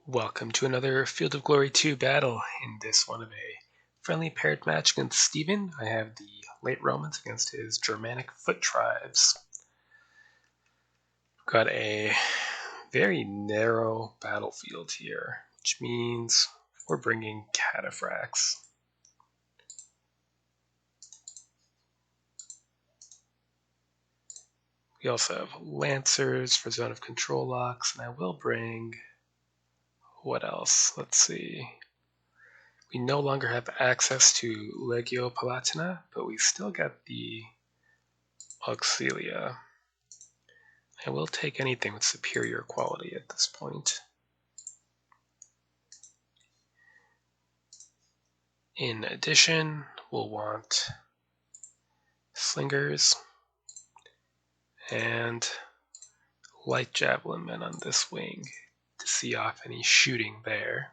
Welcome to another Field of Glory 2 battle. In this one of a friendly paired match against Steven, I have the late Romans against his Germanic foot tribes. Got a very narrow battlefield here, which means we're bringing cataphracts. We also have lancers for zone of control locks, and I will bring... what else? Let's see. We no longer have access to Legio Palatina, but we still got the Auxilia. I will take anything with superior quality at this point. In addition, we'll want slingers and light javelin men on this wing to see off any shooting there.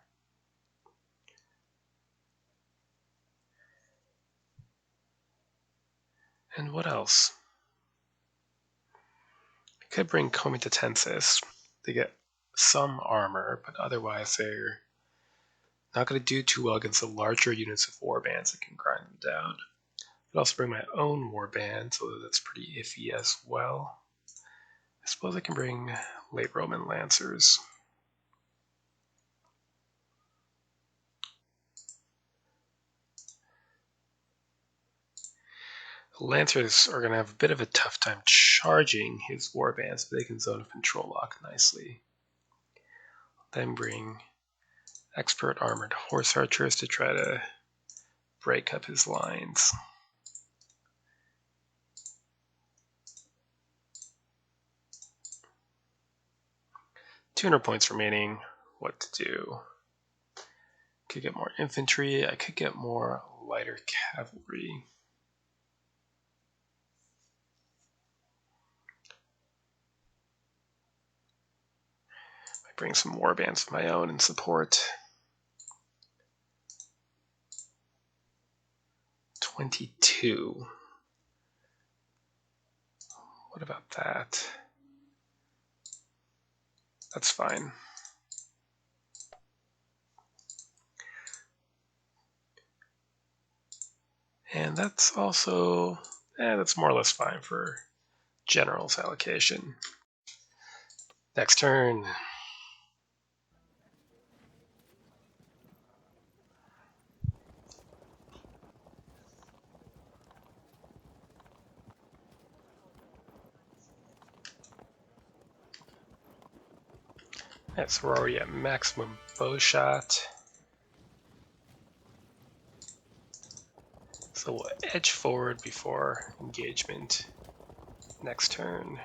And what else? I could bring Comitatensis to get some armor, but otherwise they're not going to do too well against the larger units of warbands that can grind them down. I could also bring my own warband, so that's pretty iffy as well. I suppose I can bring late Roman lancers. The lancers are going to have a bit of a tough time charging his warbands, but they can zone of control lock nicely. Then bring expert armored horse archers to try to break up his lines. $200 points remaining. What to do? Could get more infantry. I could get more lighter cavalry. I bring some warbands of my own in support. 22. What about that? That's fine. And that's also, that's more or less fine for general's allocation. Next turn. Right, so we're already at maximum bow shot. So we'll edge forward before engagement next turn.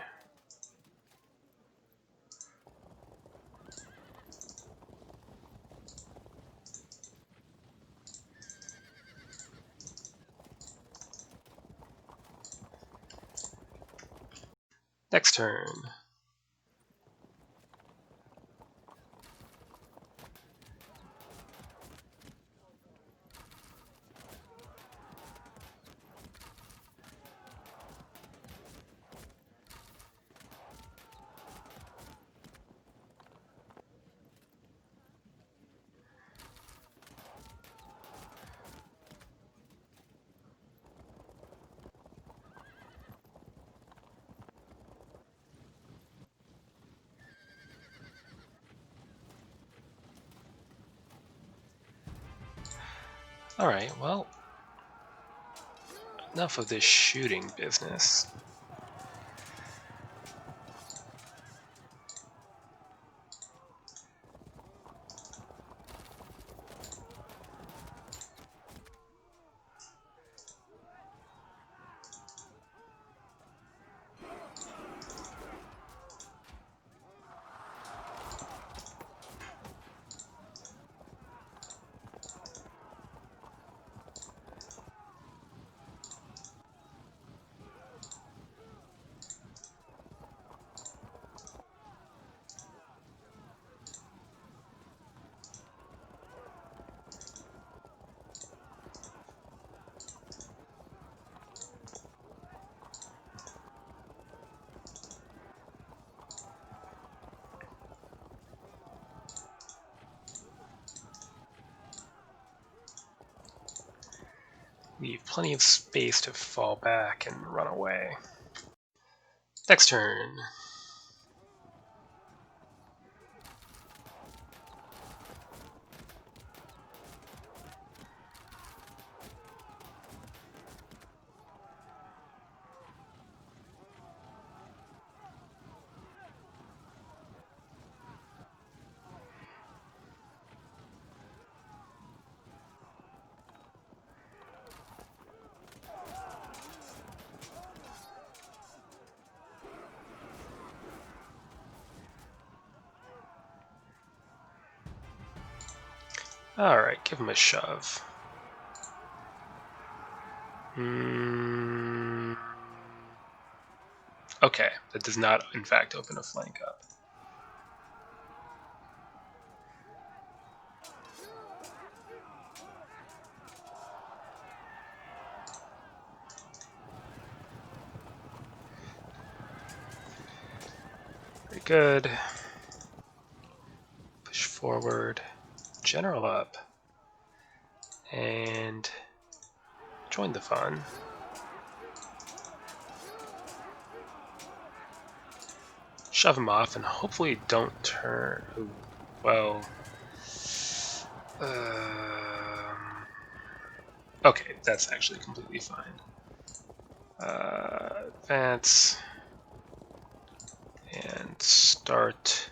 Next turn. Alright, well, enough of this shooting business. leave plenty of space to fall back and run away. Next turn. Alright, give him a shove. Okay, that does not, in fact, open a flank up. Very good. Push forward, general up, and join the fun. Shove him off and hopefully don't turn. Ooh, well. Okay, that's actually completely fine. Advance and start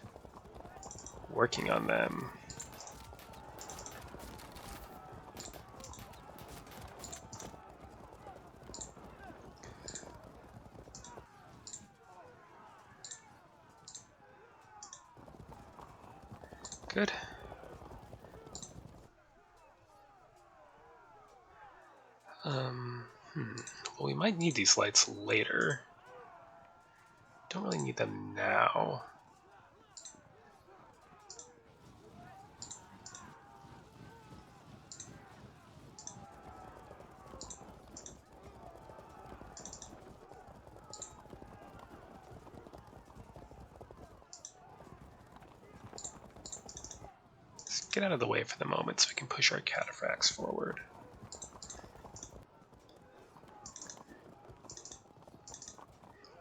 working on them. Good. Well, we might need these lights later. Don't really need them now. Let's get out of the way for the moment so we can push our cataphracts forward.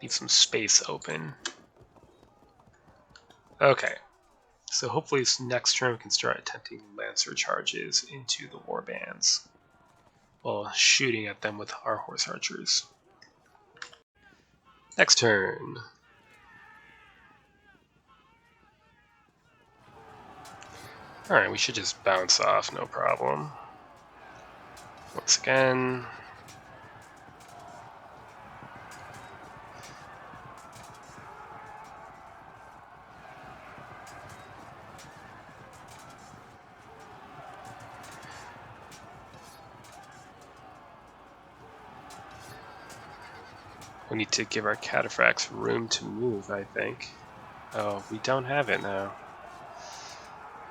Leave some space open. Okay, so hopefully this next turn we can start attempting lancer charges into the warbands while shooting at them with our horse archers. Next turn. Alright, we should just bounce off, no problem. Once again. We need to give our cataphracts room to move, I think. Oh, we don't have it now.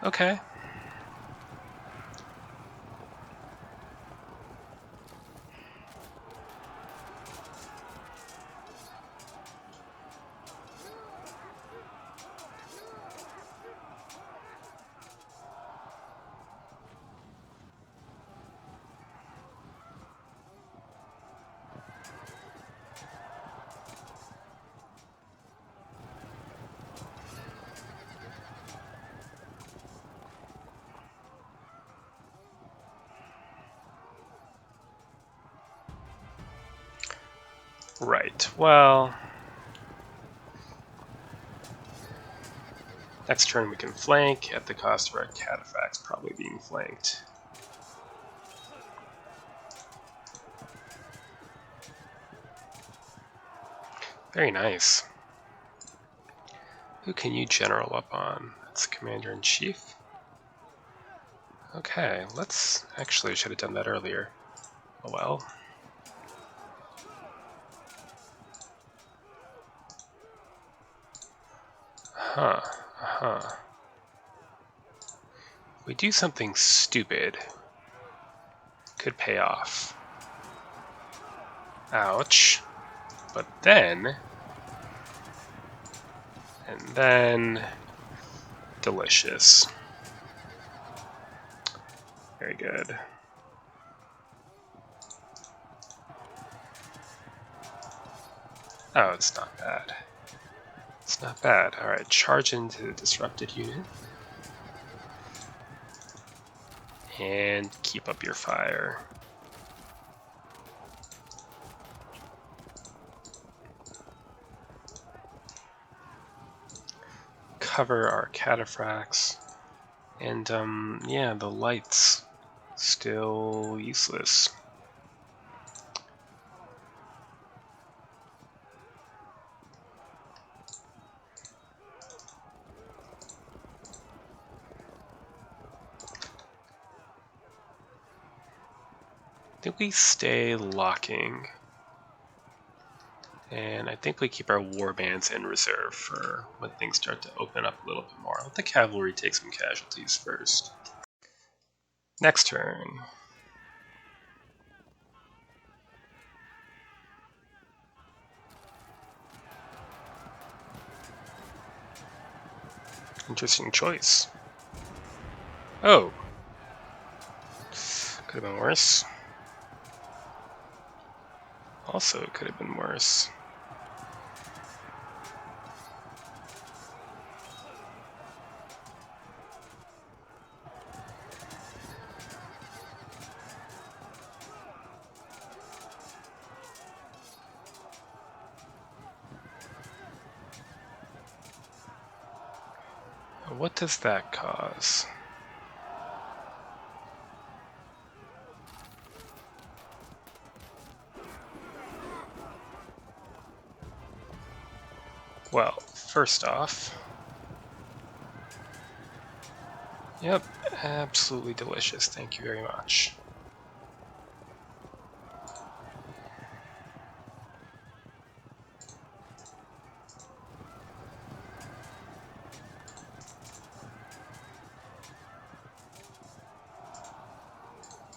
Okay. Right, well... Next turn we can flank at the cost of our cataphracts probably being flanked. Very nice. Who can you general up on? That's Commander-in-Chief? Okay, let's... Actually, I should have done that earlier. Oh well. We do something stupid. Could pay off. Ouch. But then... And then... Delicious. Very good. Oh, it's not bad. It's not bad. Alright, charge into the disrupted unit. And keep up your fire. Cover our cataphracts. And, yeah, the lights still useless. I think we stay locking. And I think we keep our warbands in reserve for when things start to open up a little bit more. Let the cavalry take some casualties first. Next turn. Interesting choice. Oh. Could have been worse. Also could have been worse. What does that cause? Well, first off, yep, absolutely delicious. Thank you very much.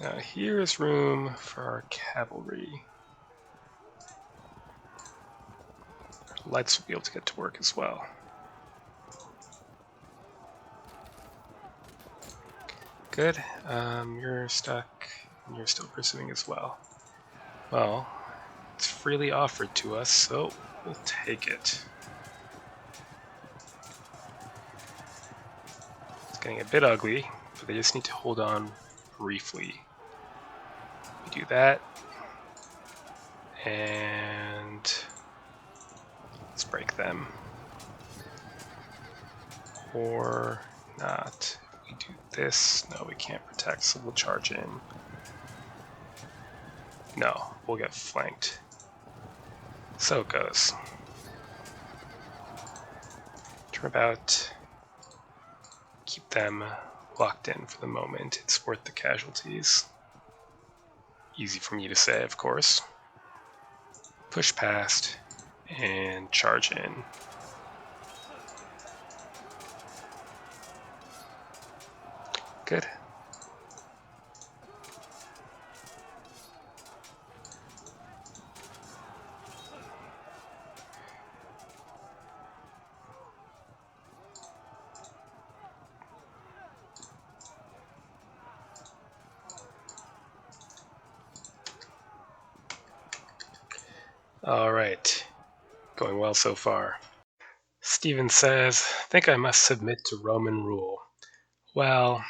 Now here's room for our cavalry. Lights will be able to get to work as well. Good. You're stuck, and you're still pursuing as well. Well, it's freely offered to us, so we'll take it. It's getting a bit ugly, but they just need to hold on briefly. We do that, and let's break them. Or not. We do this. No, we can't protect, so we'll charge in. No, we'll get flanked. So it goes. Turnabout. Keep them locked in for the moment. It's worth the casualties. Easy for me to say, of course. Push past and charge in. Good. All right. Going well so far. Stephen says, think I must submit to Roman rule. Well,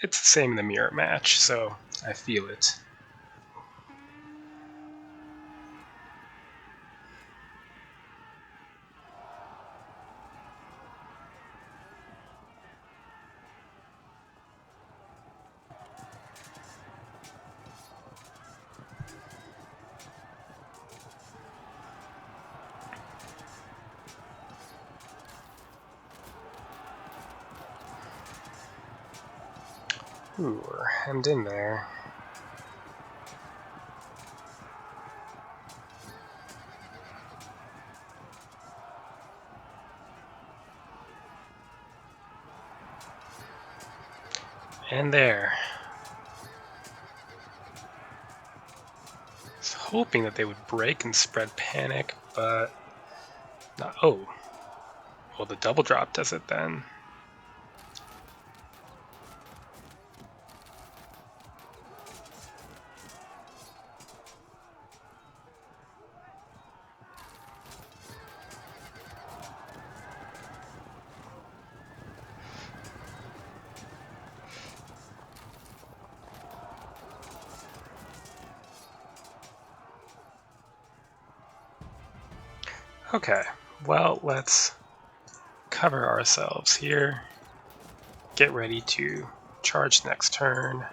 it's the same in the mirror match, so I feel it. Ooh, we're hemmed in there. And there. I was hoping that they would break and spread panic, but not. Oh. Well, the double drop does it then. Okay, well, let's cover ourselves here. Get ready to charge next turn.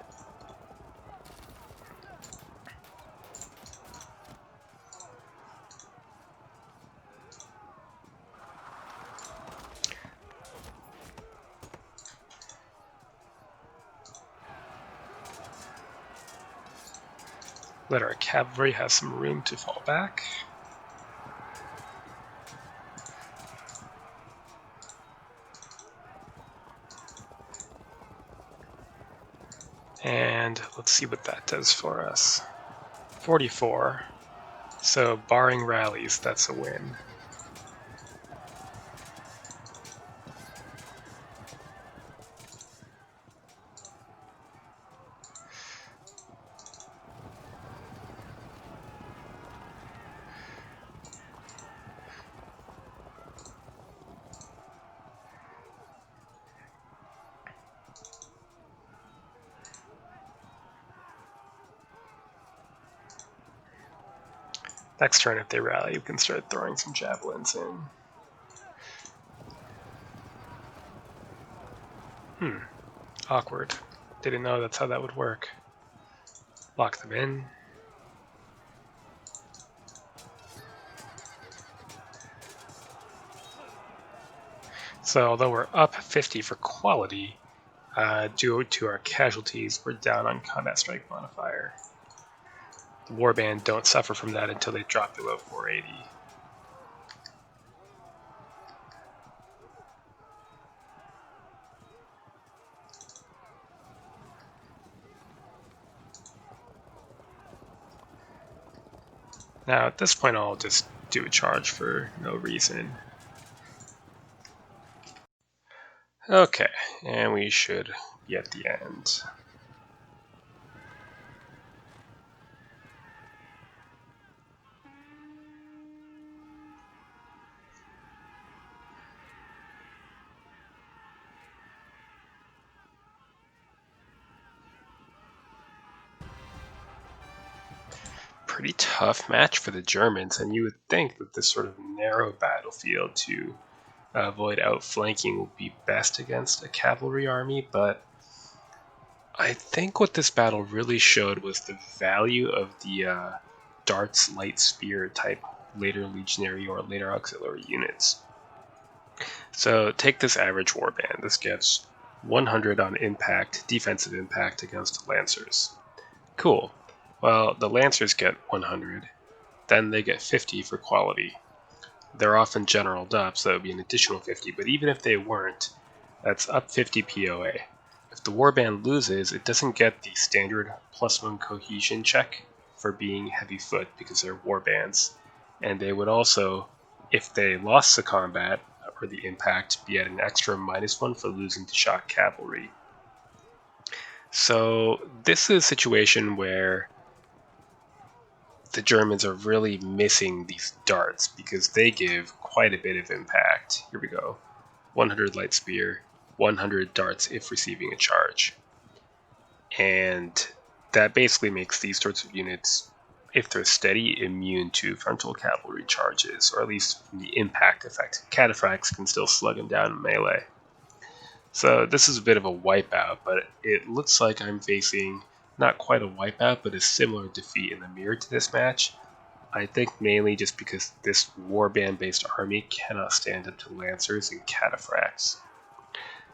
Let our cavalry have some room to fall back. And let's see what that does for us. 44. So barring rallies, that's a win. Next turn, if they rally, we can start throwing some javelins in. Awkward. Didn't know that's how that would work. Lock them in. So although we're up 50 for quality, due to our casualties, we're down on combat strike modifier. The warband don't suffer from that until they drop below 480. Now at this point I'll just do a charge for no reason. Okay, and we should be at the end. Pretty tough match for the Germans, and you would think that this sort of narrow battlefield to avoid outflanking would be best against a cavalry army, but I think what this battle really showed was the value of the darts light spear type later legionary or later auxiliary units. So take this average warband. This gets 100 on impact, defensive impact against lancers. Cool. Well, the lancers get 100, then they get 50 for quality. They're often generaled up, so that would be an additional 50, but even if they weren't, that's up 50 POA. If the warband loses, it doesn't get the standard +1 cohesion check for being heavy foot because they're warbands, and they would also, if they lost the combat or the impact, be at an extra -1 for losing to shock cavalry. So this is a situation where the Germans are really missing these darts because they give quite a bit of impact. Here we go. 100 light spear, 100 darts if receiving a charge. And that basically makes these sorts of units, if they're steady, immune to frontal cavalry charges, or at least from the impact effect. Cataphracts can still slug them down in melee. So this is a bit of a wipeout, but it looks like I'm facing not quite a wipeout, but a similar defeat in the mirror to this match. I think mainly just because this warband-based army cannot stand up to lancers and cataphracts.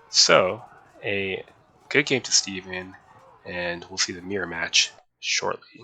So, a good game to Steven, and we'll see the mirror match shortly.